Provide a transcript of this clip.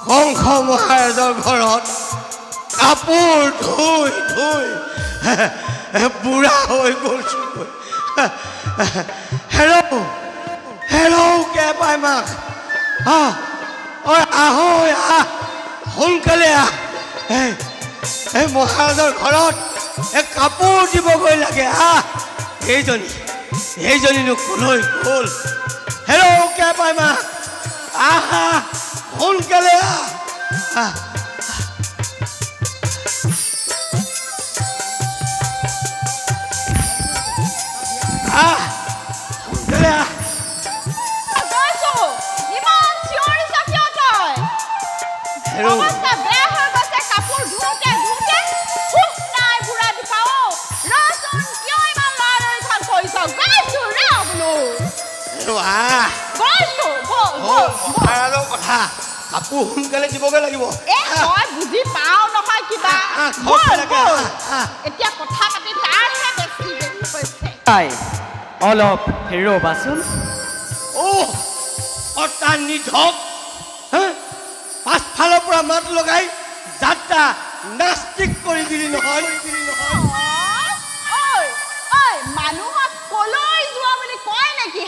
কংস মহাৰাজৰ ঘৰত কাপোৰ ধুই ধুই বুঢ়া হৈ গৈছোঁ। হেল্ল' হেল্ল' কে পাই মাক ঐ আহ সোনকালে আহ। এই মহাৰাজৰ ঘৰত কাপোৰ দিবগৈ লাগে। এইজনীনো কলৈ গ'ল? হেল্ল' কে পাই মাক আহা সোনকালে আহ। কাপোৰ সোনকালে দিবগৈ লাগিব। বুজি পাওঁ নহয় কিবা এতিয়া কথা পাতি তাৰহে বেছি হৈছে। অলপ ৰ'বাচোন। তাৰ নিধক পাছফালৰ পৰা মাত লগাই যাত্ৰা নাস্তিক কৰি দিলি নহয়। মানুহক কলৈ যোৱা বুলি কয় নেকি?